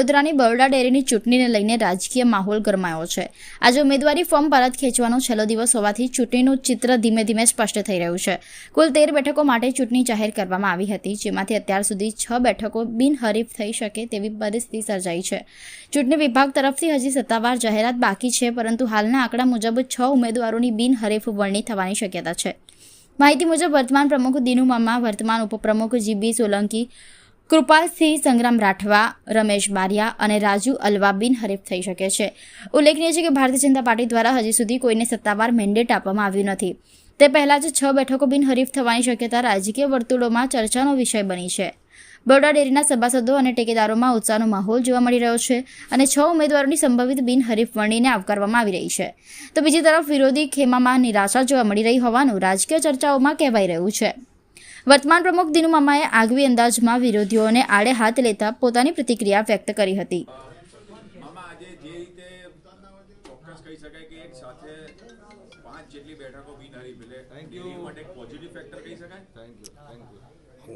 વડોદરાની બરોડા ડેરીની ચૂંટણીને લઈને રાજકીય માહોલ ગરમાયો છે। આજે ઉમેદવારી ફોર્મ પરત ખેંચવાનો છેલ્લો દિવસ હોવાથી ચૂંટણીનું ચિત્ર ધીમે ધીમે સ્પષ્ટ થઈ રહ્યું છે। કુલ 13 બેઠકો માટે ચૂંટણી જાહેર કરવામાં આવી હતી, જેમાંથી અત્યાર સુધી 6 બેઠકો બિનહરીફ થઈ શકે તેવી પરિસ્થિતિ સર્જાઈ છે। ચૂંટણી વિભાગ તરફથી હજી સત્તાવાર જાહેરાત બાકી છે, પરંતુ હાલના આંકડા મુજબ 6 ઉમેદવારોની બિનહરીફ વરણી થવાની શક્યતા છે। માહિતી મુજબ વર્તમાન પ્રમુખ દિનુ મામા, વર્તમાન ઉપપ્રમુખ જીબી સોલંકી, કૃપાલસિંહ સંગ્રામ રાઠવા, રમેશ બારિયા અને રાજુ અલવા બિનહરીફ થઈ શકે છે। ઉલ્લેખનીય છે કે ભારતીય જનતા પાર્ટી દ્વારા હજી સુધી કોઈને સત્તાવાર મેન્ડેટ આપવામાં આવ્યું નથી। તે પહેલા જ 6 બેઠકો બિનહરીફ થવાની શક્યતા રાજકીય વર્તુળોમાં ચર્ચાનો વિષય બની છે। બરોડા ડેરીના સભાસદો અને ટેકેદારોમાં ઉત્સાહનો માહોલ જોવા મળી રહ્યો છે અને 6 ઉમેદવારોની સંભવિત બિનહરીફ વરણીને આવકારવામાં આવી રહી છે, તો બીજી તરફ વિરોધી ખેમામાં નિરાશા જોવા મળી રહી હોવાનું રાજકીય ચર્ચાઓમાં કહેવાઈ રહ્યું છે। વર્તમાન પ્રમુખ દિનુ મામાએ આગવી અંદાજમાં વિરોધીઓને આડે હાથ લેતા પોતાની પ્રતિક્રિયા વ્યક્ત કરી હતી।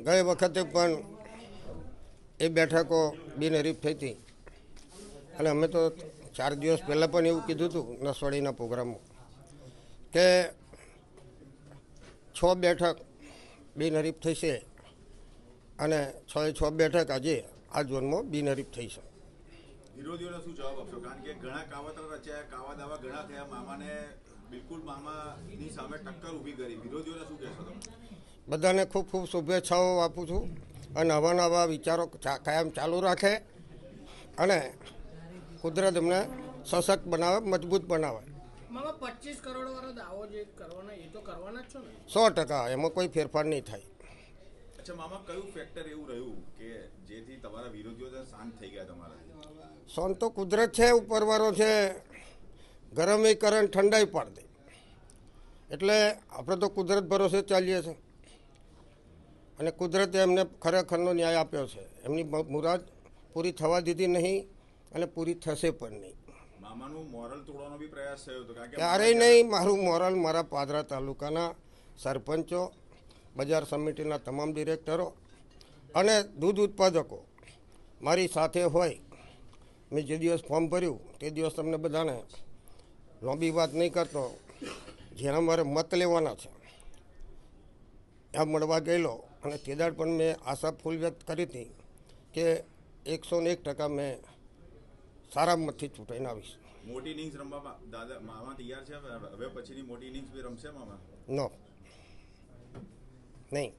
ગઈ વખતે પણ એ બેઠકો બિનહરીફ થઈ હતી અને અમે તો 4 દિવસ પહેલાં પણ એવું કીધું હતું નસવાડીના પ્રોગ્રામમાં કે 6 બેઠક બિનહરીફ થશે અને 6 બેઠક આજે આ ઝોનમાં બિનહરીફ થઈ છે। વિરોધીઓને શું જવાબ આપશો? કારણ કે ઘણા કાવતરા રચ્યા, કાવા દાવા ઘણા થયા, મામાને બિલકુલ મામાની સામે ટક્કર ઊભી કરી, વિરોધીઓને શું કહેશો તમે? બધાને ખૂબ ખૂબ શુભેચ્છાઓ આપું છું અને નવા નવા વિચારો કાયમ ચાલુ રાખે અને કુદરત એમને સશક્ત બનાવે, મજબૂત બનાવે। 25 કરોડ વાળો દાવો જે કરવાનો એ તો કરવાના જ છો ને? 100%, એમાં કોઈ ફેરફાર નહીં થાય। અચ્છા મામા, કયું ફેક્ટર એવું રહ્યું કે જેથી તમારા વિરોધીઓ શાંત થઈ ગયા? તમારા શાંત તો કુદરત છે, ઉપરવાળો છે, ગરમે કરે ઠંડાઈ પાડ દે, એટલે આપણે તો કુદરત ભરોસે ચાલીએ છીએ અને કુદરતે એમને ખરેખરનો ન્યાય આપ્યો છે। એમની મુરાદ પૂરી થવા દીધી નહીં અને પૂરી થશે પણ નહીં। મામાનું મોરલ તોડવાનો બી પ્રયાસ થયો હતો? કારણ કે ક્યારેય નહીં। મારું મોરલ મારા પાદરા તાલુકાના સરપંચો, બજાર સમિતિના તમામ ડિરેક્ટરો અને દૂધ ઉત્પાદકો મારી સાથે હોય। મેં જે દિવસ ફોર્મ ભર્યું તે દિવસ તમને બધાને લાંબી વાત નહીં કરતો, જેના મારે મત લેવાના છે ત્યાં મળવા ગયેલો અને તેદાડ પણ મેં આશા ફૂલ વ્યક્ત કરી હતી કે 101% મેં સારા મતથી ચૂંટાઈને આવીશ। મોટી ઇનિંગ્સ રમવા દાદા મામા તૈયાર છે? હવે પછીની મોટી ઇનિંગ્સ બી રમશે મામા? નો, નહીં।